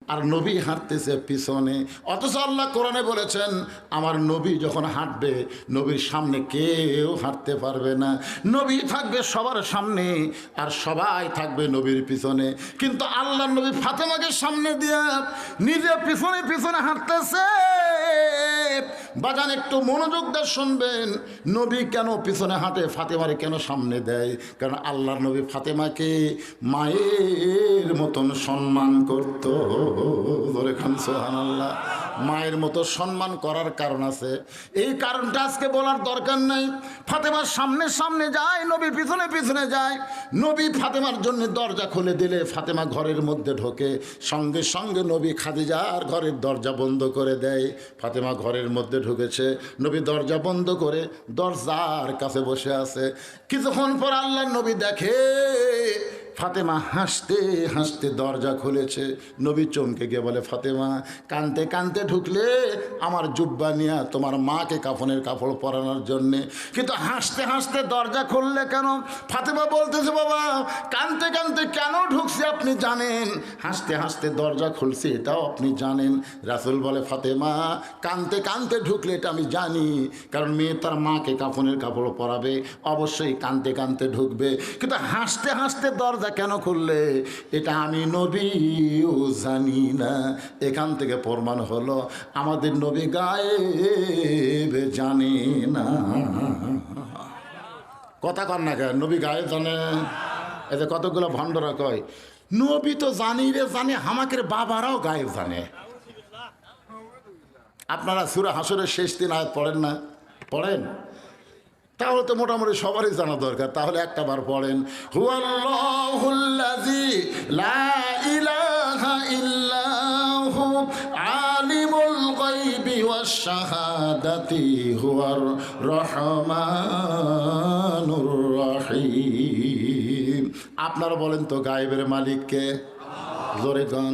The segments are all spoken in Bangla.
আর নবী হাঁটতেছে পিছনে। অথচ আল্লাহ কোরআনে বলেছেন আমার নবী যখন হাঁটবে নবীর সামনে কেউ হাঁটতে পারবে না, নবী থাকবে সবার সামনে আর সবাই থাকবে নবীর পিছনে। কিন্তু আল্লাহ নবী ফাতেমাকে সামনে দিয়ে নিজে পিছনে পিছনে হাঁটতেছে। বাজান একটু মনোযোগ দিয়ে শুনবেন, নবী কেন পিছনে হাঁটে, ফাতেমারে কেন সামনে দেয়? কারণ আল্লাহর নবী ফাতেমাকে মায়ের মতন সম্মান করত। ধরে খান সুবহানাল্লাহ। মায়ের মতো সম্মান করার কারণ আছে, এই কারণটা আজকে বলার দরকার নাই। ফাতেমার সামনে সামনে যায়, নবী পিছনে পিছনে যায়। নবী ফাতেমার জন্য দরজা খুলে দিলে ফাতেমা ঘরের মধ্যে ঢোকে, সঙ্গে সঙ্গে নবী খাদিজার ঘরের দরজা বন্ধ করে দেয়। ফাতেমা ঘরের মধ্যে ঢুকেছে, নবী দরজা বন্ধ করে দরজার কাছে বসে আছে। কিছুক্ষণ পর আল্লাহ নবী দেখে ফাতেমা হাসতে হাসতে দরজা খুলেছে। নবী চমকে গিয়ে বলে, ফাতেমা কানতে কানতে ঢুকলে আমার জুব্বা নিয়ে তোমার মাকে কাফনের কাপড় পরানোর জন্যে, কিন্তু হাসতে হাসতে দরজা খুললে কেন? ফাতেমা বলতেছে, বাবা কানতে কানতে কেন ঢুকছে আপনি জানেন, হাসতে হাসতে দরজা খুলছে এটাও আপনি জানেন। রাসূল বলে, ফাতেমা কানতে কানতে ঢুকলে এটা আমি জানি, কারণ মেয়ে তার মাকে কাফনের কাপড় পরাবে, অবশ্যই কানতে কানতে ঢুকবে, কিন্তু হাসতে হাসতে দরজা কেন খুললে এটা আমি নবীও জানি না। এখান থেকে প্রমাণ হলো আমাদের নবী গায়েব জানে না। কথা কর না কেন, নবী গায়েব জানে? এতে কতগুলো ভণ্ডরা কয় নবী তো জানি রে জানে, আমাদের বাবারাও গায়েব জানে। আপনারা সূরা হাসরের শেষ 3 আয়াত পড়েন না? পড়েন? তাহলে তো মোটামুটি সবারই জানা দরকার। তাহলে একটা বার পড়েন, হুয়াল্লাহুল্লাযী লা ইলাহা ইল্লাহু আলিমুল গায়বি ওয়াশ শাহাদাতি হুয়ার রহমানুর রহিম। আপনারা বলেন তো গায়েবের মালিক কে? জোরে গান।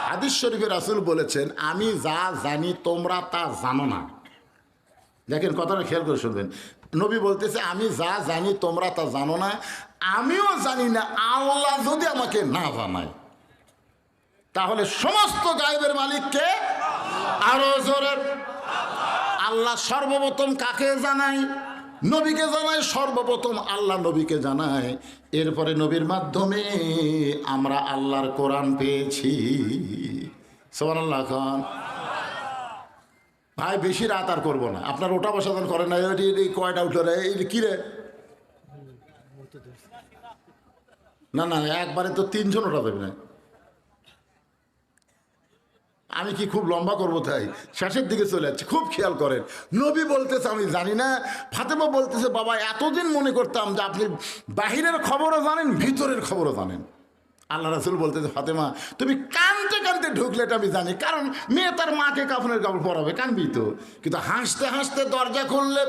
হাদিস শরীফে রাসূল বলেছেন, আমি যা জানি তোমরা তা জানো না। দেখেন কথাটা খেয়াল করে শুনবেন, নবী বলতেছে আমি যা জানি তোমরা তা জানো না, আমিও জানি না আল্লাহ যদি আমাকে না জানায়। তাহলে সমস্ত গায়েবের মালিককে আরো জোরে। আল্লাহ সর্বপ্রথম কাকে জানায়? নবীকে জানায় সর্বপ্রথম, আল্লাহ নবীকে জানায়। এরপরে নবীর মাধ্যমে আমরা আল্লাহর কোরআন পেয়েছি। সুবহানাল্লাহ খান। ভাই বেশি রাত আর করবো না, আপনার ওটা বসাদন করেন না, কয়টা উঠে রে এই কী রে? না না একবারে তো 3 জন ওটা দেবে না। আমি কি খুব লম্বা করবো? তাই শেষের দিকে চলে যাচ্ছি, খুব খেয়াল করেন। নবী বলতেছে আমি জানি না, ফাতেমা বলতেছে বাবা এতদিন মনে করতাম যে আপনি বাহিরের খবরও জানেন ভিতরের খবরও জানেন। আল্লাহ রাসূল বলতেছে ফাতেমা তুমি কানতে কানতে ঢুকলে এটা আমি জানি, কারণ মেয়ে তার মাকে কাফনের কাপড় পরাবে, কানবি তো, কিন্তু হাসতে হাসতে দরজা খুললে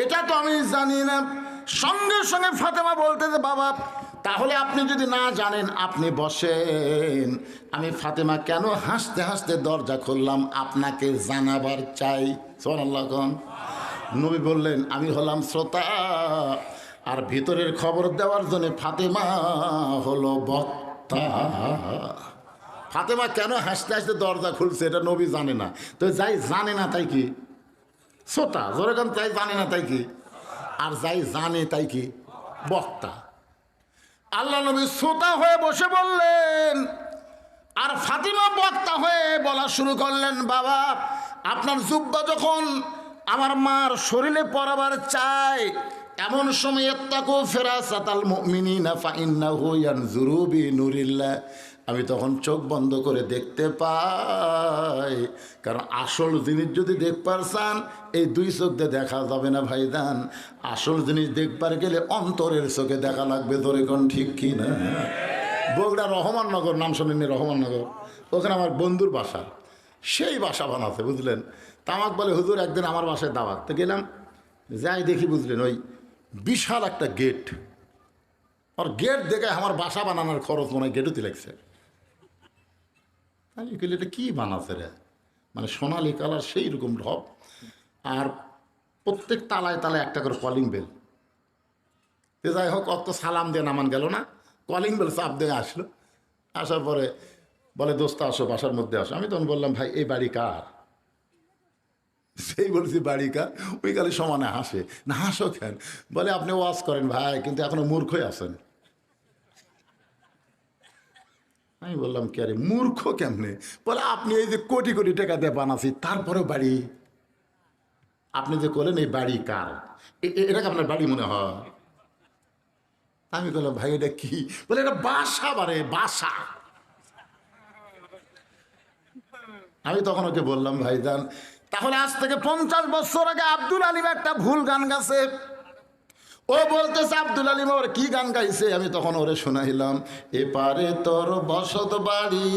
এটা তো আমি জানি না। সঙ্গে সঙ্গে ফাতেমা বলতেছে বাবা তাহলে আপনি যদি না জানেন আপনি বসেন, আমি ফাতেমা কেন হাসতে হাসতে দরজা খুললাম আপনাকে জানাবার চাই। সুবহানাল্লাহ। নবী বললেন আমি হলাম শ্রোতা, আর ভিতরের খবর দেওয়ার জন্য ফাতেমা হলো বক্তা। ফাতেমা কেন হাসতে হাসতে দরজা খুলছে এটা নবী জানে না, তো যাই জানে না তাই কি শ্রোতা, যেরকম তাই জানে না তাই কি, আর যাই জানে তাই কি বক্তা। আল্লাহ নবী শ্রোতা হয়ে বসে বললেন, আর ফাতেমা বক্তা হয়ে বলা শুরু করলেন বাবা আপনার জুব্বা যখন আমার মার শরীরে পরাবার চায়, এমন সময় ইত্তাকু ফিরাসাতাল মুমিনিনা ফাইন্নাহু ইয়ানজুরু বিনুরিল্লাহ, আমি তখন চোখ বন্ধ করে দেখতে পাই। কারণ আসল জিনিস যদি দেখবার চান এই 2 চোখ দিয়ে দেখা যাবে না ভাইদান, আসল জিনিস দেখবার গেলে অন্তরের চোখে দেখা লাগবে। ধরে কোন ঠিক কি না? বগুড়া রহমাননগর নাম শোনেননি? রহমাননগর, ওখানে আমার বন্ধুর বাসা, সেই বাসা বানাতে বুঝলেন। তামাক বলে হুজুর একদিন আমার বাসায় দাওয়াত, তো গেলাম, যাই দেখি বুঝলেন ওই বিশাল একটা গেট, আর গেট দেখে আমার বাসা বানানোর খরচ মনে হয় গেটুতে লাগছে। আমি বলি এটা কী বানাচ্ছে রে, মানে সোনালি কালার সেই রকম ঢপ, আর প্রত্যেক তালায় তালায় একটা করে কলিং বেল। যাই হোক অত সালাম দিয়ে নামান গেল না, কলিং বেল চাপ দিয়ে আসলো। আসার পরে বলে দোস্ত আসো, বাসার মধ্যে আসো। আমি তখন বললাম ভাই এই বাড়ি কার? সেই বলছি বাড়ি কার? ওই খালি সমানে হাসে। না হাসো কেন? বলে আপনি ওয়াজ করেন ভাই, কিন্তু এখনো মূর্খই আছেন। আমি বললাম কে রে মূর্খ কেমনে? বলে আপনি এই যে কোটি কোটি টাকা দিয়ে বানাচ্ছি তারপরেও বাড়ি। আপনি যে করলেন এই বাড়ি কার, এটাকে আপনার বাড়ি মনে হয়? আমি বললাম ভাই এটা কি? বলে এটা বাসা, বারে বাসা। আমি তখন ওকে বললাম ভাইজান, তাহলে আজ থেকে 50 বছর আগে আব্দুল আলিম একটা ভুল গান গাছে। ও বলতেছে আব্দুল আলিম ওর কি গান গাইছে। আমি তখন ওরে শোনাইলাম, এপারে তোর বসত বাড়ি,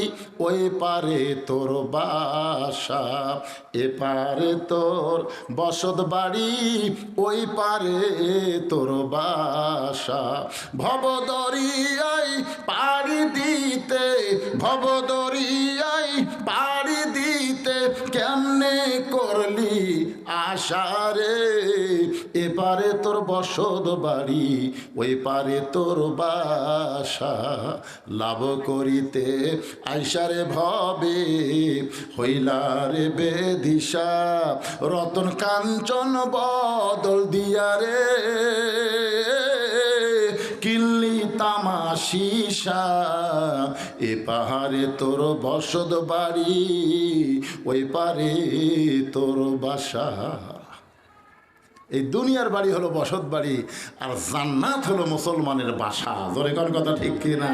ওই পারে তোর বাসা, এপারে তোর বসত বাড়ি, ওই পারে তোর বাসা, ভবদরিয়ায় পাড়ি দিতে, ভবদরিয়ায় পাড়ি দিতে কেমনে করলি আশারে, এপারে তোর বসত বাড়ি, ওই পারে তোর বাসা, লাভ করিতে আইসারে ভবে হইলারে বেদিশা, রতন কাঞ্চন বদল দিয়ারে কিল্লি তামাশিসা, এ পাহাড়ে তোর বসত বাড়ি, ওই পারে তোর বাসা। এই দুনিয়ার বাড়ি হলো বসত বাড়ি, আর জান্নাত হলো মুসলমানের বাসা। জোরে কোন কথা ঠিক কিনা?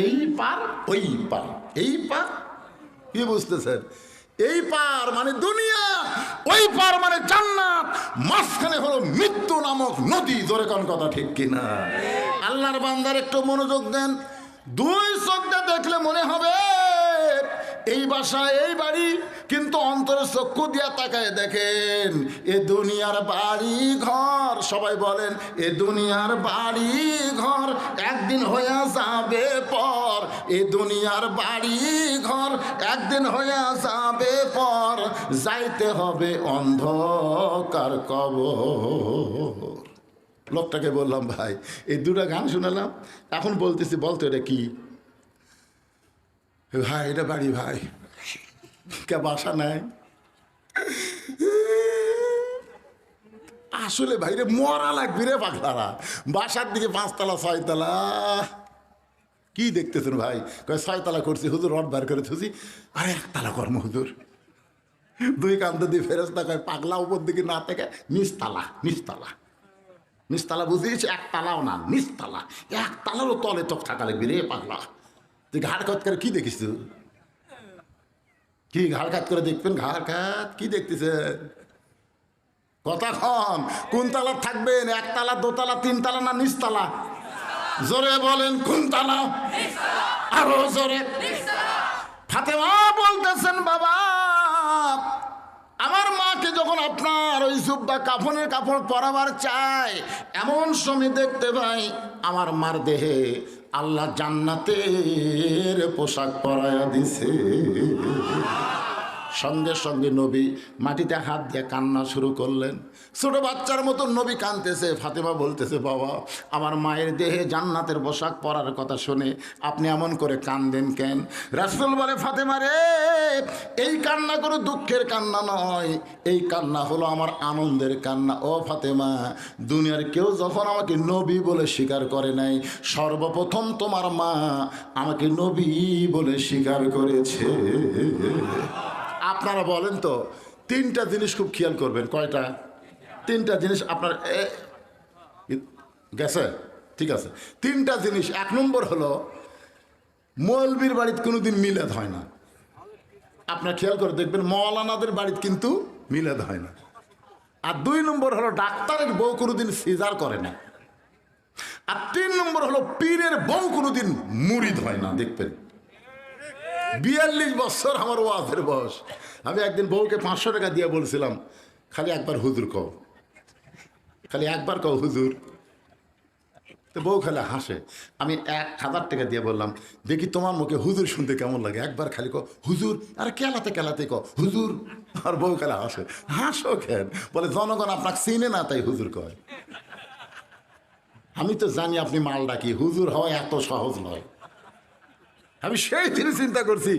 এই পার ওই পার, এই পার, কি বুঝতেছেন? এই পার মানে দুনিয়া, ওই পার মানে জান্নাত, মাঝখানে হলো মৃত্যু নামক নদী। জোরে কোন কথা ঠিক কিনা? আল্লাহর বান্দার একটু মনোযোগ দেন। দুই চোখ দিয়ে দেখলে মনে হবে এই বাসা এই বাড়ি, কিন্তু অন্তরের চক্ষু দিয়া তাকায় দেখেন এ দুনিয়ার বাড়ি ঘর। সবাই বলেন এ দুনিয়ার বাড়ি ঘর একদিন হইয়া যাবে পর, এ দুনিয়ার বাড়ি ঘর একদিন হইয়া যাবে পর, যাইতে হবে অন্ধকার কবর। লোকটাকে বললাম ভাই এই দুটা গান শুনালাম, এখন বলতেছি বলতো এটা কি? ভাই এটা বাড়ি ভাই, কে বাসা নাই। আসলে ভাই রে মরা লাগবি রে পাগলারা, বাসার দিকে 5 তলা 6 তলা। কি দেখতেছেন ভাই? কয় 6 তলা করছি হুজুর, রড বার করে থুছি, আর 1 তলা কর্ম হুজুর। দুই কান্ত দিয়ে ফেরেস্তা কয় পাগলা উপর দিকে না থেকে নিচতলা, নিচতলা, নিচতলা বুঝিয়েছে, 1 তালাও না নিচতলা, 1 তালারও তলে চোখ থাকা লাগবি রে পাগলা। তুই ঘাড় কাত করে কি দেখিস? কি ঘাড় কাত করে দেখবেন? ঘাড় কাত কি দেখতেছেন? কথা কন, কোন তালা থাকবেন? 1 তালা 2 তালা 3 তালা না নিচতলা? জোরে বলেন কোন তালা? আরো জোরে। ফাতেমা বলতেছেন বাবা আমার মাকে যখন আপনার ওই জুব্বা কাফনের কাপড় পরাবার চাই, এমন সময় দেখতে পাই আমার মার দেহে আল্লাহ জান্নাতের পোশাক পরায়া দিছে। সঙ্গে সঙ্গে নবী মাটিতে হাত দিয়ে কান্না শুরু করলেন। ছোট বাচ্চার মতো নবী কাঁদতেছে। ফাতেমা বলতেছে বাবা আমার মায়ের দেহে জান্নাতের পোশাক পরার কথা শুনে আপনি এমন করে কান্দেন কেন? রাসূল বলে ফাতেমা রে এই কান্না কোনো দুঃখের কান্না নয়, এই কান্না হলো আমার আনন্দের কান্না। ও ফাতেমা দুনিয়ার কেউ যখন আমাকে নবী বলে স্বীকার করে নাই, সর্বপ্রথম তোমার মা আমাকে নবী বলে স্বীকার করেছে। আপনারা বলেন তো 3টা জিনিস খুব খেয়াল করবেন। কয়টা? 3টা জিনিস আপনার গেছে? ঠিক আছে, 3টা জিনিস। 1 নম্বর হলো মৌলবীর বাড়িতে কোনোদিন মিলাদ হয় না। আপনার খেয়াল করে দেখবেন মৌলানাদের বাড়িতে কিন্তু মিলাদ হয় না। আর 2 নম্বর হলো ডাক্তারের বউ কোনোদিন সিজার করে না। আর 3 নম্বর হলো পীরের বউ কোনোদিন মুরিদ হয় না। দেখবেন 42 বছর আমার ওয়াজের বয়স। আমি একদিন বউকে 500 টাকা দিয়ে বলছিলাম খালি একবার হুজুর কও, খালি একবার কও হুজুর। তো বউ খালি হাসে। আমি 1000 টাকা দিয়ে বললাম দেখি তোমার মুখে হুজুর শুনতে কেমন লাগে, একবার খালি কো হুজুর। আর কেলাতে কেলাতে কো হুজুর। আর বউ খালি হাসে। হাসো কেন? বলে জনগণ আপনাকে চিনে না তাই হুজুর কয়। আমি তো জানি আপনি মাল ডাকি, হুজুর হওয়া এত সহজ নয়। আমি সেই দিন চিন্তা করছি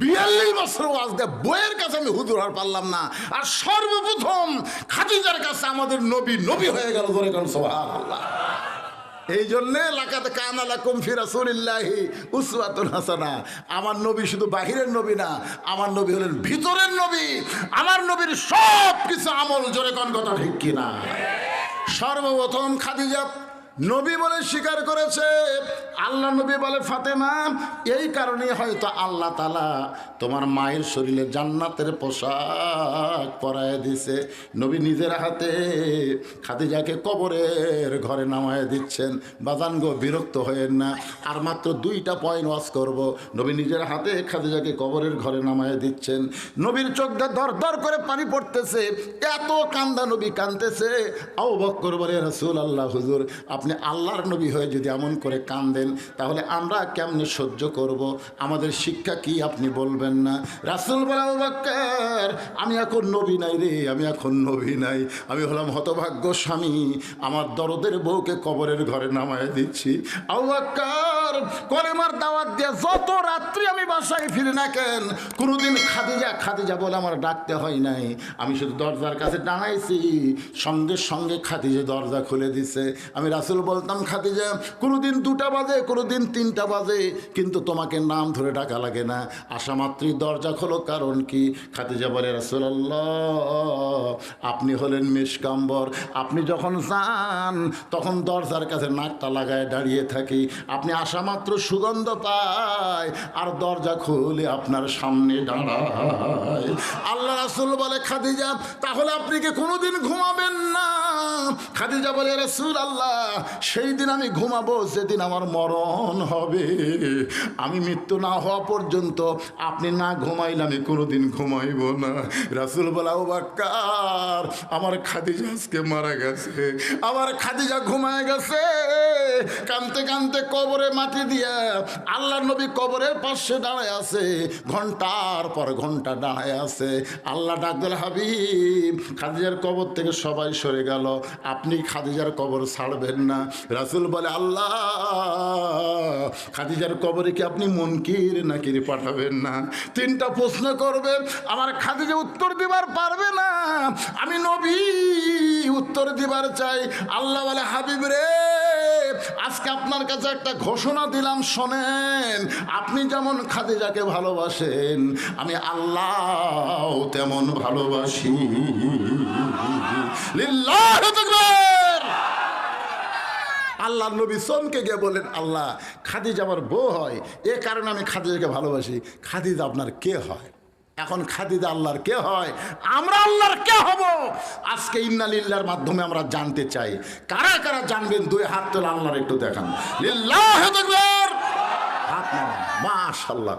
42 বছর ওয়াজ দেয় বইয়ের কাছে আমি হুজুর আর পারলাম না, আর সর্বপ্রথম খাদিজার কাছে আমাদের নবী নবী হয়ে গেল। ধরে গেল সুবহানাল্লাহ। এই জন্যে লাকাদ কানা লাকুম ফি রাসূলিল্লাহি উসওয়াতুন হাসানা। আমার নবী শুধু বাহিরের নবী না, আমার নবী হলেন ভিতরের নবী। আমার নবীর সব কিছু আমল, জোরে কোন কথা ঠিক কিনা? সর্বপ্রথম খাদিজা নবী বলে স্বীকার করেছে। আল্লাহ নবী বলে ফাতেমা, এই কারণে হয়তো আল্লাহ তাআলা তোমার মায়ের শরীরে জান্নাতের পোশাক পরায় দিছে। নবী নিজের হাতে খাদিজাকে কবরের ঘরে নামায় দিচ্ছেন। বাজান গো, বিরক্ত হয়েন না, আর মাত্র 2টা পয়েন্ট ওয়াজ করব। নবী নিজের হাতে খাদিজাকে কবরের ঘরে নামায় দিচ্ছেন। নবীর চোখটা দর দর করে পানি পড়তেছে, এত কান্দা নবী কাঁদতেছে। আবু বকর বলে রাসূলুল্লাহ, হুজুর আপনি আল্লাহর নবী হয়ে যদি এমন করে কাঁদেন তাহলে আমরা কেমনে সহ্য করব? আমাদের শিক্ষা কি আপনি বলবেন না? রাসূল বলে, আবু বকর আমি এখন নবী নাই রে, আমি এখন নবী নাই, আমি হলাম হতভাগ্য স্বামী, আমার দরদের বউকে কবরের ঘরে নামায় দিচ্ছি। আবু বকর কলেমার দাওয়াত দিয়ে যত রাত্রি আমি বাসায় ফিরে না কেন, কোনোদিন খাদিজা খাদিজা বলে আমার ডাকতে হয় নাই। আমি শুধু দরজার কাছে দাঁড়াইছি, সঙ্গে সঙ্গে খাদিজা দরজা খুলে দিছে। আমি রাসূল বলতাম, খাদিজা কোনোদিন 2টা বাজে, কোনোদিন 3টা বাজে, কিন্তু তোমাকে নাম ধরে ডাকা লাগে না, আসা মাত্রই দরজা খোলো, কারণ কি? খাদিজা বলে, রাসূলুল্লাহ আপনি হলেন মিশকাম্বর, আপনি যখন যান তখন দরজার কাছে নাকটা লাগায় দাঁড়িয়ে থাকি, আপনি আসা মাত্র সুগন্ধ পায় আর দরজা খুলে আপনার সামনে দাঁড়ায়। আল্লাহ রাসূল বলে, খাদিজা তাহলে আপনি কি কোনোদিন ঘুমাবেন না? খাদিজা বলে, রাসূলুল্লাহ সেই দিন আমি ঘুমাবো যেদিন আমার মরণ হবে। আমি মৃত্যু না হওয়া পর্যন্ত আপনি না ঘুমাইলে আমি কোনোদিন ঘুমাইব না। রাসূল বলে, আবু বকর আমার খাদিজা আজকে মারা গেছে, আমার খাদিজা ঘুমায় গেছে। কানতে কানতে কবরে মাটি দিয়া আল্লাহ নবী কবরের পাশে দাঁড়ায় আছে, ঘন্টার পর ঘন্টা দাঁড়ায় আছে। আল্লাহ ডাক দিল, হাবিব খাদিজার কবর থেকে সবাই সরে গেল, আপনি খাদিজার কবর ছাড়বেন না? রাসূল বলে, আল্লাহ খাদিজার কবরে কি আপনি মুনকির নাকির পাঠাবেন না? 3টা প্রশ্ন করবে, আমার খাদিজা উত্তর দিবার পারবে না, আমি নবী উত্তর দিবার চাই। আল্লাহ বলে, হাবিব রে আজকে আপনার কাছে একটা ঘোষণা দিলাম, শোনেন, আপনি যেমন খাদিজাকে ভালোবাসেন আমি আল্লাহ তেমন ভালোবাসি। লিল্লাহি তাকবীর। আল্লাহ নবী চমকে গিয়ে বলেন, আল্লাহ খাদিজা আমার বউ হয়, এ কারণে আমি খাদিজাকে ভালোবাসি। খাদিজা আপনার কে হয়? এখন খাদিজা আল্লাহর কে হয়? আমরা আল্লাহর কে হব? আজকে ইন্না লিল্লাহর মাধ্যমে আমরা জানতে চাই। কারা কারা জানবেন? 2 হাত তোলা, আল্লাহর একটু দেখান। লিল্লাহি তাকবীর। হাত নামান, মাশাআল্লাহ।